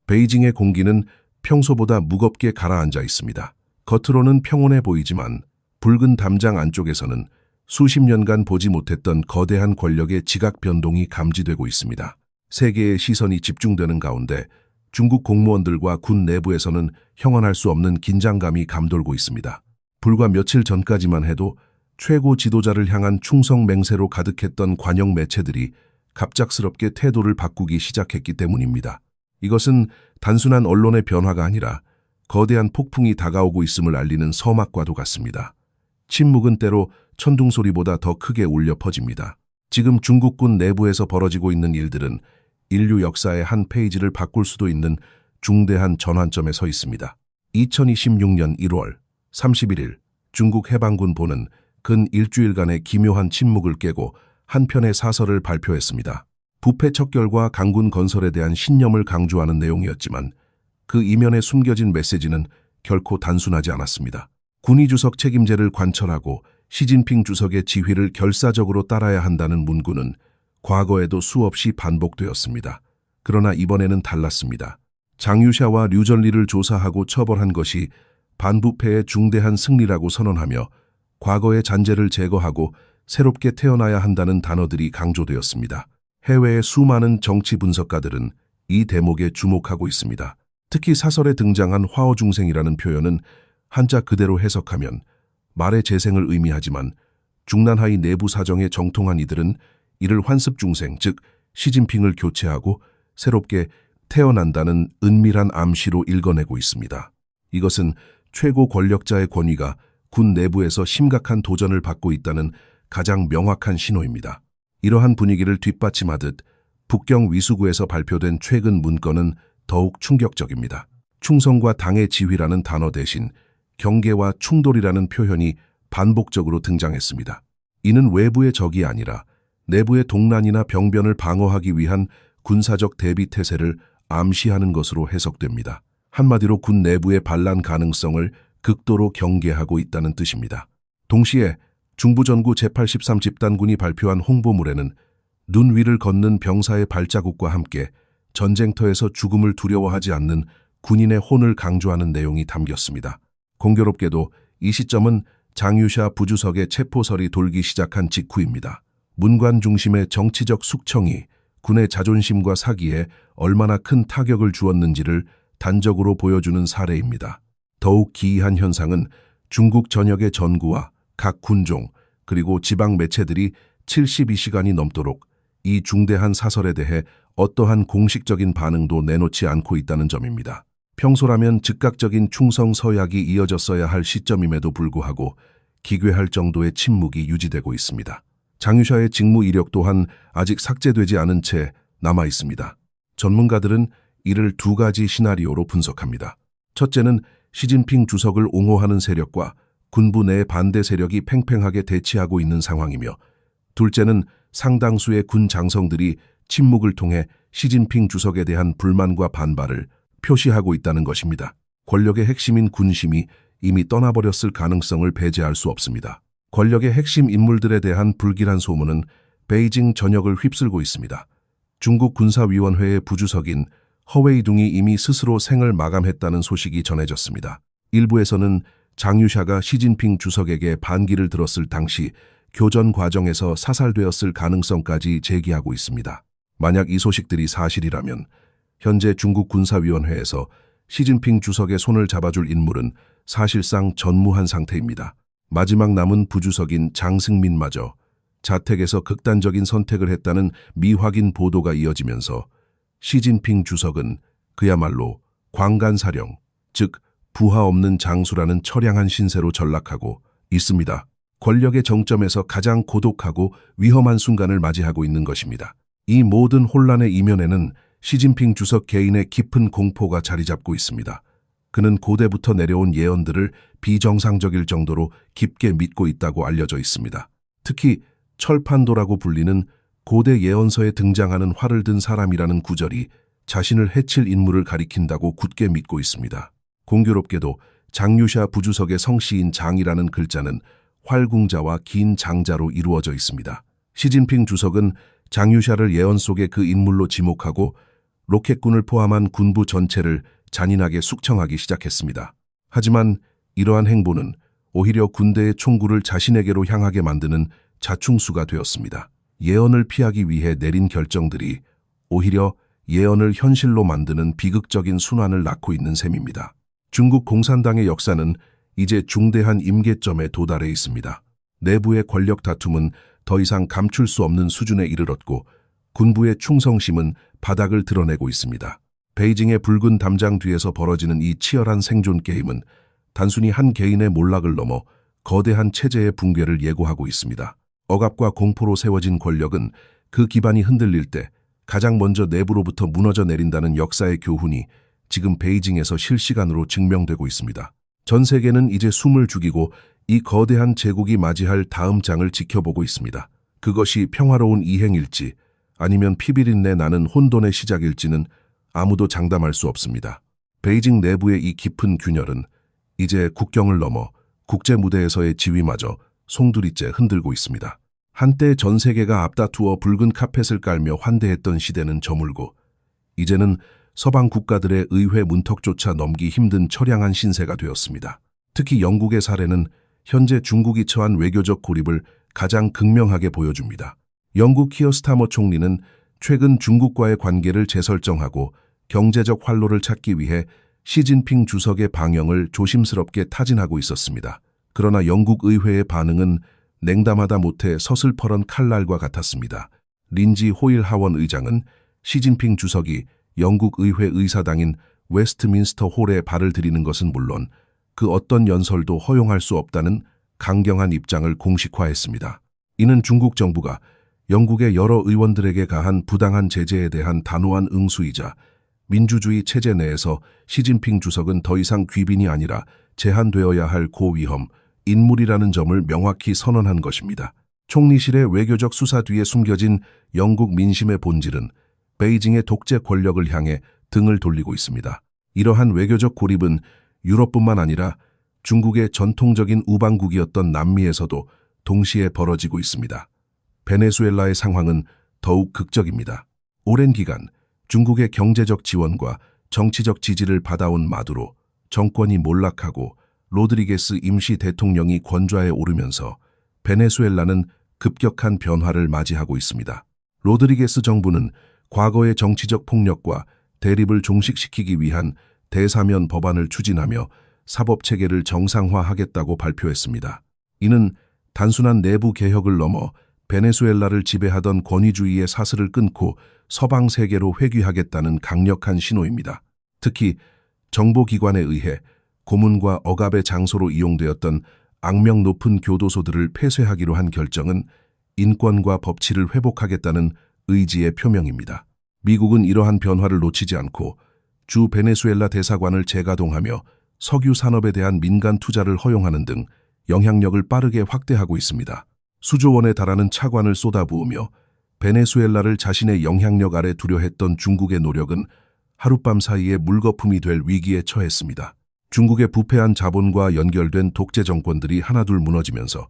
베이징의 공기는 평소보다 무겁게 가라앉아 있습니다. 겉으로는 평온해 보이지만 붉은 담장 안쪽에서는 수십 년간 보지 못했던 거대한 권력의 지각 변동이 감지되고 있습니다. 세계의 시선이 집중되는 가운데 중국 공무원들과 군 내부에서는 형언할 수 없는 긴장감이 감돌고 있습니다. 불과 며칠 전까지만 해도 최고 지도자를 향한 충성 맹세로 가득했던 관영 매체들이 갑작스럽게 태도를 바꾸기 시작했기 때문입니다. 이것은 단순한 언론의 변화가 아니라 거대한 폭풍이 다가오고 있음을 알리는 서막과도 같습니다. 침묵은 때로 천둥소리보다 더 크게 울려 퍼집니다. 지금 중국군 내부에서 벌어지고 있는 일들은 인류 역사의 한 페이지를 바꿀 수도 있는 중대한 전환점에 서 있습니다. 2026년 1월 31일 중국 해방군 보는 근 일주일간의 기묘한 침묵을 깨고 한 편의 사설을 발표했습니다. 부패 척결과 강군 건설에 대한 신념을 강조하는 내용이었지만 그 이면에 숨겨진 메시지는 결코 단순하지 않았습니다. 군위 주석 책임제를 관철하고 시진핑 주석의 지휘를 결사적으로 따라야 한다는 문구는 과거에도 수없이 반복되었습니다. 그러나 이번에는 달랐습니다. 장유샤와 류전리를 조사하고 처벌한 것이 반부패의 중대한 승리라고 선언하며 과거의 잔재를 제거하고 새롭게 태어나야 한다는 단어들이 강조되었습니다. 해외의 수많은 정치 분석가들은 이 대목에 주목하고 있습니다. 특히 사설에 등장한 화어중생이라는 표현은 한자 그대로 해석하면 말의 재생을 의미하지만 중난하이 내부 사정에 정통한 이들은 이를 환습중생, 즉 시진핑을 교체하고 새롭게 태어난다는 은밀한 암시로 읽어내고 있습니다. 이것은 최고 권력자의 권위가 군 내부에서 심각한 도전을 받고 있다는 가장 명확한 신호입니다. 이러한 분위기를 뒷받침하듯 북경 위수구에서 발표된 최근 문건은 더욱 충격적입니다. 충성과 당의 지휘라는 단어 대신 경계와 충돌이라는 표현이 반복적으로 등장했습니다. 이는 외부의 적이 아니라 내부의 동난이나 병변을 방어하기 위한 군사적 대비 태세를 암시하는 것으로 해석됩니다. 한마디로 군 내부의 반란 가능성을 극도로 경계하고 있다는 뜻입니다. 동시에 중부전구 제83 집단군이 발표한 홍보물에는 눈 위를 걷는 병사의 발자국과 함께 전쟁터에서 죽음을 두려워하지 않는 군인의 혼을 강조하는 내용이 담겼습니다. 공교롭게도 이 시점은 장유샤 부주석의 체포설이 돌기 시작한 직후입니다. 문관 중심의 정치적 숙청이 군의 자존심과 사기에 얼마나 큰 타격을 주었는지를 단적으로 보여주는 사례입니다. 더욱 기이한 현상은 중국 전역의 전구와 각 군종 그리고 지방 매체들이 72시간이 넘도록 이 중대한 사설에 대해 어떠한 공식적인 반응도 내놓지 않고 있다는 점입니다. 평소라면 즉각적인 충성 서약이 이어졌어야 할 시점임에도 불구하고 기괴할 정도의 침묵이 유지되고 있습니다. 장유샤의 직무 이력 또한 아직 삭제되지 않은 채 남아 있습니다. 전문가들은 이를 두 가지 시나리오로 분석합니다. 첫째는 시진핑 주석을 옹호하는 세력과 군부 내 반대 세력이 팽팽하게 대치하고 있는 상황이며, 둘째는 상당수의 군 장성들이 침묵을 통해 시진핑 주석에 대한 불만과 반발을 표시하고 있다는 것입니다. 권력의 핵심인 군심이 이미 떠나버렸을 가능성을 배제할 수 없습니다. 권력의 핵심 인물들에 대한 불길한 소문은 베이징 전역을 휩쓸고 있습니다. 중국 군사위원회의 부주석인 허웨이둥이 이미 스스로 생을 마감했다는 소식이 전해졌습니다. 일부에서는 장유샤가 시진핑 주석에게 반기를 들었을 당시 교전 과정에서 사살되었을 가능성까지 제기하고 있습니다. 만약 이 소식들이 사실이라면 현재 중국 군사위원회에서 시진핑 주석의 손을 잡아줄 인물은 사실상 전무한 상태입니다. 마지막 남은 부주석인 장승민마저 자택에서 극단적인 선택을 했다는 미확인 보도가 이어지면서 시진핑 주석은 그야말로 광간사령, 즉 부하 없는 장수라는 처량한 신세로 전락하고 있습니다. 권력의 정점에서 가장 고독하고 위험한 순간을 맞이하고 있는 것입니다. 이 모든 혼란의 이면에는 시진핑 주석 개인의 깊은 공포가 자리 잡고 있습니다. 그는 고대부터 내려온 예언들을 비정상적일 정도로 깊게 믿고 있다고 알려져 있습니다. 특히 철판도라고 불리는 고대 예언서에 등장하는 활을 든 사람이라는 구절이 자신을 해칠 인물을 가리킨다고 굳게 믿고 있습니다. 공교롭게도 장유샤 부주석의 성씨인 장이라는 글자는 활궁자와 긴 장자로 이루어져 있습니다. 시진핑 주석은 장유샤를 예언 속의 그 인물로 지목하고 로켓군을 포함한 군부 전체를 잔인하게 숙청하기 시작했습니다. 하지만 이러한 행보는 오히려 군대의 총구를 자신에게로 향하게 만드는 자충수가 되었습니다. 예언을 피하기 위해 내린 결정들이 오히려 예언을 현실로 만드는 비극적인 순환을 낳고 있는 셈입니다. 중국 공산당의 역사는 이제 중대한 임계점에 도달해 있습니다. 내부의 권력 다툼은 더 이상 감출 수 없는 수준에 이르렀고 군부의 충성심은 바닥을 드러내고 있습니다. 베이징의 붉은 담장 뒤에서 벌어지는 이 치열한 생존 게임은 단순히 한 개인의 몰락을 넘어 거대한 체제의 붕괴를 예고하고 있습니다. 억압과 공포로 세워진 권력은 그 기반이 흔들릴 때 가장 먼저 내부로부터 무너져 내린다는 역사의 교훈이 지금 베이징에서 실시간으로 증명되고 있습니다. 전 세계는 이제 숨을 죽이고 이 거대한 제국이 맞이할 다음 장을 지켜보고 있습니다. 그것이 평화로운 이행일지 아니면 피비린내 나는 혼돈의 시작일지는 아무도 장담할 수 없습니다. 베이징 내부의 이 깊은 균열은 이제 국경을 넘어 국제 무대에서의 지위마저 송두리째 흔들고 있습니다. 한때 전 세계가 앞다투어 붉은 카펫을 깔며 환대했던 시대는 저물고 이제는 서방 국가들의 의회 문턱조차 넘기 힘든 처량한 신세가 되었습니다. 특히 영국의 사례는 현재 중국이 처한 외교적 고립을 가장 극명하게 보여줍니다. 영국 키어 스타머 총리는 최근 중국과의 관계를 재설정하고 경제적 활로를 찾기 위해 시진핑 주석의 방영을 조심스럽게 타진하고 있었습니다. 그러나 영국 의회의 반응은 냉담하다 못해 서슬퍼런 칼날과 같았습니다. 린지 호일 하원 의장은 시진핑 주석이 영국 의회 의사당인 웨스트민스터 홀에 발을 들이는 것은 물론 그 어떤 연설도 허용할 수 없다는 강경한 입장을 공식화했습니다. 이는 중국 정부가 영국의 여러 의원들에게 가한 부당한 제재에 대한 단호한 응수이자 민주주의 체제 내에서 시진핑 주석은 더 이상 귀빈이 아니라 제한되어야 할 고위험 인물이라는 점을 명확히 선언한 것입니다. 총리실의 외교적 수사 뒤에 숨겨진 영국 민심의 본질은 베이징의 독재 권력을 향해 등을 돌리고 있습니다. 이러한 외교적 고립은 유럽뿐만 아니라 중국의 전통적인 우방국이었던 남미에서도 동시에 벌어지고 있습니다. 베네수엘라의 상황은 더욱 극적입니다. 오랜 기간 중국의 경제적 지원과 정치적 지지를 받아온 마두로 정권이 몰락하고 로드리게스 임시 대통령이 권좌에 오르면서 베네수엘라는 급격한 변화를 맞이하고 있습니다. 로드리게스 정부는 과거의 정치적 폭력과 대립을 종식시키기 위한 대사면 법안을 추진하며 사법체계를 정상화하겠다고 발표했습니다. 이는 단순한 내부 개혁을 넘어 베네수엘라를 지배하던 권위주의의 사슬을 끊고 서방 세계로 회귀하겠다는 강력한 신호입니다. 특히 정보기관에 의해 고문과 억압의 장소로 이용되었던 악명 높은 교도소들을 폐쇄하기로 한 결정은 인권과 법치를 회복하겠다는 의지의 표명입니다. 미국은 이러한 변화를 놓치지 않고 주 베네수엘라 대사관을 재가동하며 석유 산업에 대한 민간 투자를 허용하는 등 영향력을 빠르게 확대하고 있습니다. 수조 원에 달하는 차관을 쏟아부으며 베네수엘라를 자신의 영향력 아래 두려 했던 중국의 노력은 하룻밤 사이에 물거품이 될 위기에 처했습니다. 중국의 부패한 자본과 연결된 독재 정권들이 하나둘 무너지면서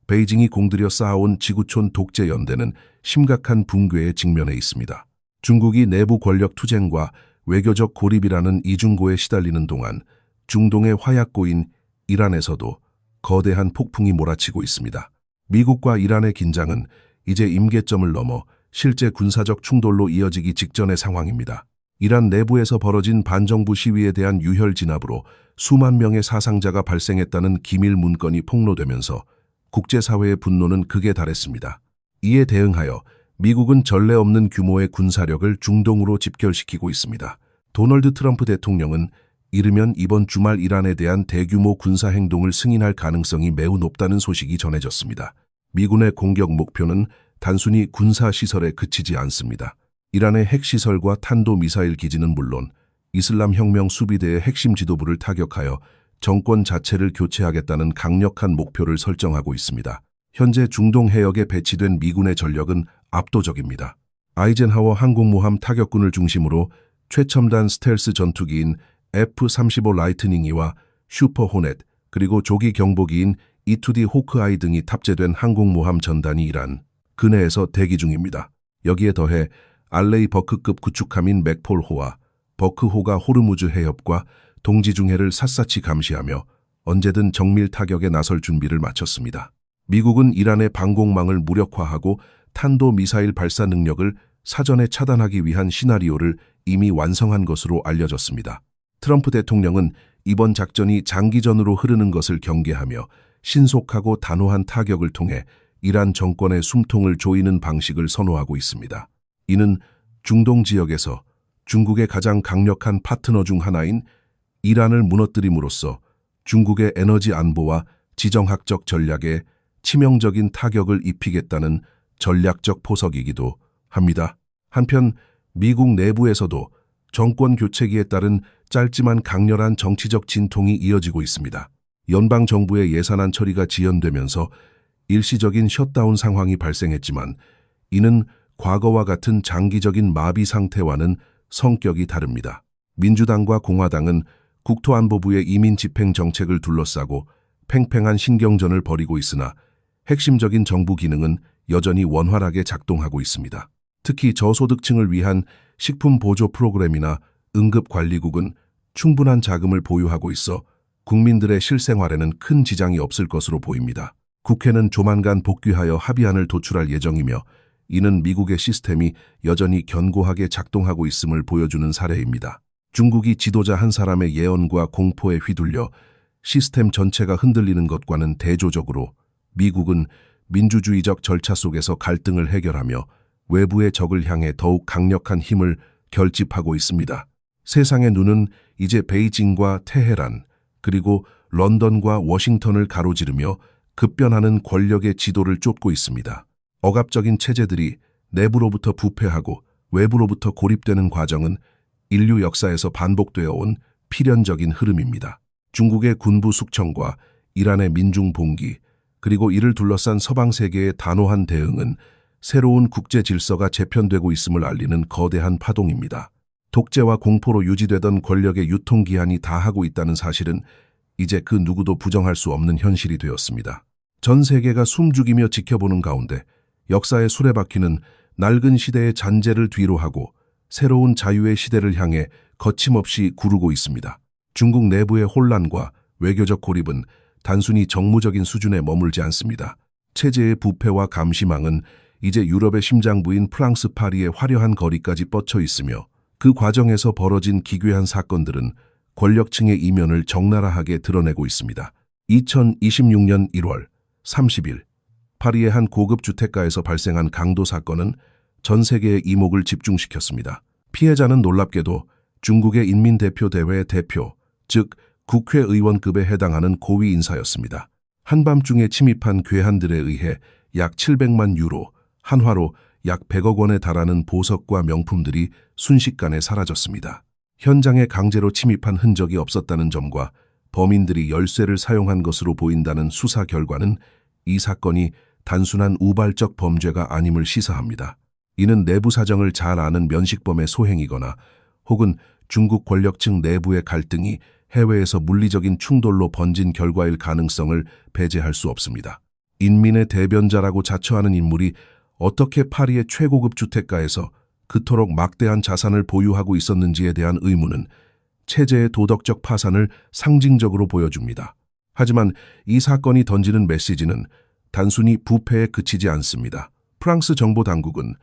베이징이 공들여 쌓아온 지구촌 독재 연대는 심각한 붕괴에 직면해 있습니다. 중국이 내부 권력 투쟁과 외교적 고립이라는 이중고에 시달리는 동안 중동의 화약고인 이란에서도 거대한 폭풍이 몰아치고 있습니다. 미국과 이란의 긴장은 이제 임계점을 넘어 실제 군사적 충돌로 이어지기 직전의 상황입니다. 이란 내부에서 벌어진 반정부 시위에 대한 유혈 진압으로 수만 명의 사상자가 발생했다는 기밀 문건이 폭로되면서 국제사회의 분노는 극에 달했습니다. 이에 대응하여 미국은 전례 없는 규모의 군사력을 중동으로 집결시키고 있습니다. 도널드 트럼프 대통령은 이르면 이번 주말 이란에 대한 대규모 군사행동을 승인할 가능성이 매우 높다는 소식이 전해졌습니다. 미군의 공격 목표는 단순히 군사시설에 그치지 않습니다. 이란의 핵시설과 탄도미사일 기지는 물론 이슬람 혁명 수비대의 핵심 지도부를 타격하여 정권 자체를 교체하겠다는 강력한 목표를 설정하고 있습니다. 현재 중동 해역에 배치된 미군의 전력은 압도적입니다. 아이젠하워 항공모함 타격군을 중심으로 최첨단 스텔스 전투기인 F-35 라이트닝이와 슈퍼 호넷 그리고 조기 경보기인 E-2D 호크아이 등이 탑재된 항공모함 전단이 이란 근해에서 대기 중입니다. 여기에 더해 알레이 버크급 구축함인 맥폴호와 버크호가 호르무즈 해협과 동지중해를 샅샅이 감시하며 언제든 정밀 타격에 나설 준비를 마쳤습니다. 미국은 이란의 방공망을 무력화하고 탄도미사일 발사 능력을 사전에 차단하기 위한 시나리오를 이미 완성한 것으로 알려졌습니다. 트럼프 대통령은 이번 작전이 장기전으로 흐르는 것을 경계하며 신속하고 단호한 타격을 통해 이란 정권의 숨통을 조이는 방식을 선호하고 있습니다. 이는 중동 지역에서 중국의 가장 강력한 파트너 중 하나인 이란을 무너뜨림으로써 중국의 에너지 안보와 지정학적 전략에 치명적인 타격을 입히겠다는 전략적 포석이기도 합니다. 한편 미국 내부에서도 정권 교체기에 따른 짧지만 강렬한 정치적 진통이 이어지고 있습니다. 연방정부의 예산안 처리가 지연되면서 일시적인 셧다운 상황이 발생했지만 이는 과거와 같은 장기적인 마비 상태와는 성격이 다릅니다. 민주당과 공화당은 국토안보부의 이민 집행 정책을 둘러싸고 팽팽한 신경전을 벌이고 있으나 핵심적인 정부 기능은 여전히 원활하게 작동하고 있습니다. 특히 저소득층을 위한 식품 보조 프로그램이나 응급관리국은 충분한 자금을 보유하고 있어 국민들의 실생활에는 큰 지장이 없을 것으로 보입니다. 국회는 조만간 복귀하여 합의안을 도출할 예정이며 이는 미국의 시스템이 여전히 견고하게 작동하고 있음을 보여주는 사례입니다. 중국이 지도자 한 사람의 예언과 공포에 휘둘려 시스템 전체가 흔들리는 것과는 대조적으로 미국은 민주주의적 절차 속에서 갈등을 해결하며 외부의 적을 향해 더욱 강력한 힘을 결집하고 있습니다. 세상의 눈은 이제 베이징과 테헤란, 그리고 런던과 워싱턴을 가로지르며 급변하는 권력의 지도를 쫓고 있습니다. 억압적인 체제들이 내부로부터 부패하고 외부로부터 고립되는 과정은 인류 역사에서 반복되어 온 필연적인 흐름입니다. 중국의 군부 숙청과 이란의 민중 봉기, 그리고 이를 둘러싼 서방 세계의 단호한 대응은 새로운 국제 질서가 재편되고 있음을 알리는 거대한 파동입니다. 독재와 공포로 유지되던 권력의 유통기한이 다하고 있다는 사실은 이제 그 누구도 부정할 수 없는 현실이 되었습니다. 전 세계가 숨죽이며 지켜보는 가운데 역사의 수레바퀴는 낡은 시대의 잔재를 뒤로하고 새로운 자유의 시대를 향해 거침없이 구르고 있습니다. 중국 내부의 혼란과 외교적 고립은 단순히 정무적인 수준에 머물지 않습니다. 체제의 부패와 감시망은 이제 유럽의 심장부인 프랑스 파리의 화려한 거리까지 뻗쳐 있으며 그 과정에서 벌어진 기괴한 사건들은 권력층의 이면을 적나라하게 드러내고 있습니다. 2026년 1월 30일 파리의 한 고급 주택가에서 발생한 강도 사건은 전 세계의 이목을 집중시켰습니다. 피해자는 놀랍게도 중국의 인민대표대회 대표, 즉 국회의원급에 해당하는 고위 인사였습니다. 한밤중에 침입한 괴한들에 의해 약 700만 유로, 한화로 약 100억 원에 달하는 보석과 명품들이 순식간에 사라졌습니다. 현장에 강제로 침입한 흔적이 없었다는 점과 범인들이 열쇠를 사용한 것으로 보인다는 수사 결과는 이 사건이 단순한 우발적 범죄가 아님을 시사합니다. 이는 내부 사정을 잘 아는 면식범의 소행이거나 혹은 중국 권력층 내부의 갈등이 해외에서 물리적인 충돌로 번진 결과일 가능성을 배제할 수 없습니다. 인민의 대변자라고 자처하는 인물이 어떻게 파리의 최고급 주택가에서 그토록 막대한 자산을 보유하고 있었는지에 대한 의문은 체제의 도덕적 파산을 상징적으로 보여줍니다. 하지만 이 사건이 던지는 메시지는 단순히 부패에 그치지 않습니다. 프랑스 정보 당국은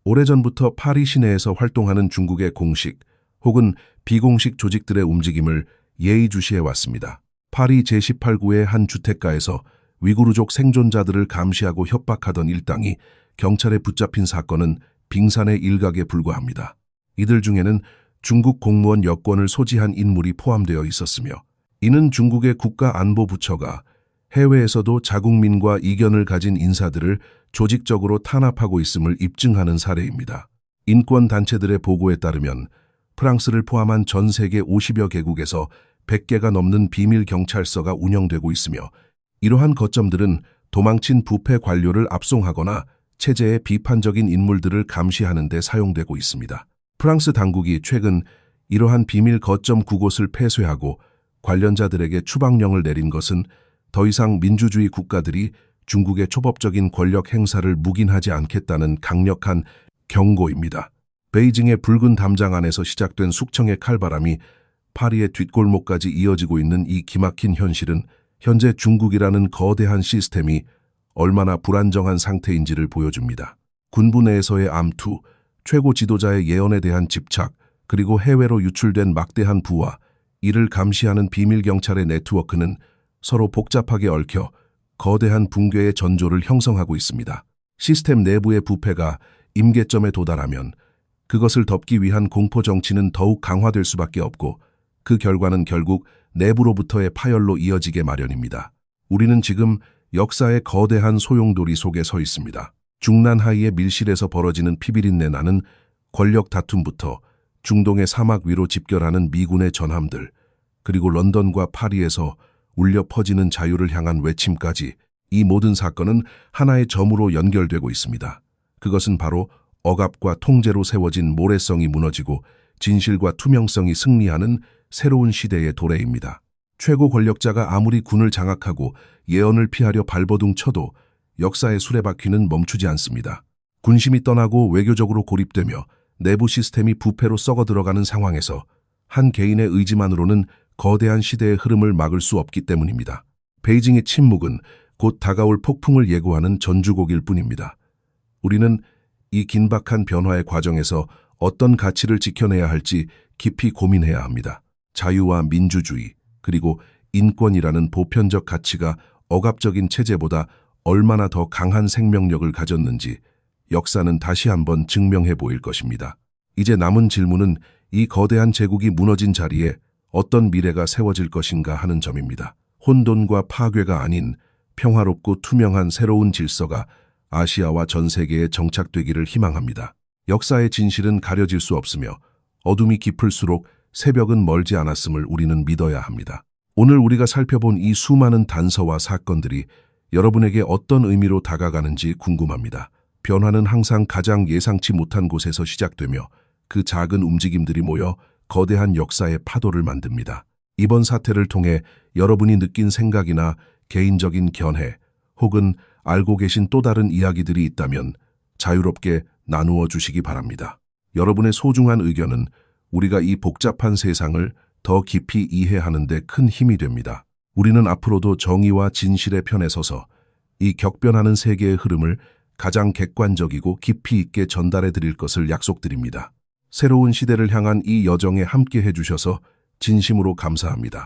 오래전부터 파리 시내에서 활동하는 중국의 공식 혹은 비공식 조직들의 움직임을 예의주시해 왔습니다. 파리 제18구의 한 주택가에서 위구르족 생존자들을 감시하고 협박하던 일당이 경찰에 붙잡힌 사건은 빙산의 일각에 불과합니다. 이들 중에는 중국 공무원 여권을 소지한 인물이 포함되어 있었으며 이는 중국의 국가안보부처가 해외에서도 자국민과 이견을 가진 인사들을 조직적으로 탄압하고 있음을 입증하는 사례입니다. 인권단체들의 보고에 따르면 프랑스를 포함한 전 세계 50여 개국에서 100개가 넘는 비밀 경찰서가 운영되고 있으며 이러한 거점들은 도망친 부패 관료를 압송하거나 체제의 비판적인 인물들을 감시하는 데 사용되고 있습니다. 프랑스 당국이 최근 이러한 비밀 거점 9곳을 폐쇄하고 관련자들에게 추방령을 내린 것은 더 이상 민주주의 국가들이 중국의 초법적인 권력 행사를 묵인하지 않겠다는 강력한 경고입니다. 베이징의 붉은 담장 안에서 시작된 숙청의 칼바람이 파리의 뒷골목까지 이어지고 있는 이 기막힌 현실은 현재 중국이라는 거대한 시스템이 얼마나 불안정한 상태인지를 보여줍니다. 군부 내에서의 암투, 최고 지도자의 예언에 대한 집착, 그리고 해외로 유출된 막대한 부와 이를 감시하는 비밀 경찰의 네트워크는 서로 복잡하게 얽혀 거대한 붕괴의 전조를 형성하고 있습니다. 시스템 내부의 부패가 임계점에 도달하면 그것을 덮기 위한 공포 정치는 더욱 강화될 수밖에 없고 그 결과는 결국 내부로부터의 파열로 이어지게 마련입니다. 우리는 지금 역사의 거대한 소용돌이 속에 서 있습니다. 중난하이의 밀실에서 벌어지는 피비린내 나는 권력 다툼부터 중동의 사막 위로 집결하는 미군의 전함들, 그리고 런던과 파리에서 울려 퍼지는 자유를 향한 외침까지 이 모든 사건은 하나의 점으로 연결되고 있습니다. 그것은 바로 억압과 통제로 세워진 모래성이 무너지고 진실과 투명성이 승리하는 새로운 시대의 도래입니다. 최고 권력자가 아무리 군을 장악하고 예언을 피하려 발버둥 쳐도 역사의 수레바퀴는 멈추지 않습니다. 군심이 떠나고 외교적으로 고립되며 내부 시스템이 부패로 썩어 들어가는 상황에서 한 개인의 의지만으로는 거대한 시대의 흐름을 막을 수 없기 때문입니다. 베이징의 침묵은 곧 다가올 폭풍을 예고하는 전주곡일 뿐입니다. 우리는 이 긴박한 변화의 과정에서 어떤 가치를 지켜내야 할지 깊이 고민해야 합니다. 자유와 민주주의, 그리고 인권이라는 보편적 가치가 억압적인 체제보다 얼마나 더 강한 생명력을 가졌는지 역사는 다시 한번 증명해 보일 것입니다. 이제 남은 질문은 이 거대한 제국이 무너진 자리에 어떤 미래가 세워질 것인가 하는 점입니다. 혼돈과 파괴가 아닌 평화롭고 투명한 새로운 질서가 아시아와 전 세계에 정착되기를 희망합니다. 역사의 진실은 가려질 수 없으며 어둠이 깊을수록 새벽은 멀지 않았음을 우리는 믿어야 합니다. 오늘 우리가 살펴본 이 수많은 단서와 사건들이 여러분에게 어떤 의미로 다가가는지 궁금합니다. 변화는 항상 가장 예상치 못한 곳에서 시작되며 그 작은 움직임들이 모여 거대한 역사의 파도를 만듭니다. 이번 사태를 통해 여러분이 느낀 생각이나 개인적인 견해 혹은 알고 계신 또 다른 이야기들이 있다면 자유롭게 나누어 주시기 바랍니다. 여러분의 소중한 의견은 우리가 이 복잡한 세상을 더 깊이 이해하는 데 큰 힘이 됩니다. 우리는 앞으로도 정의와 진실의 편에 서서 이 격변하는 세계의 흐름을 가장 객관적이고 깊이 있게 전달해 드릴 것을 약속드립니다. 새로운 시대를 향한 이 여정에 함께 해주셔서 진심으로 감사합니다.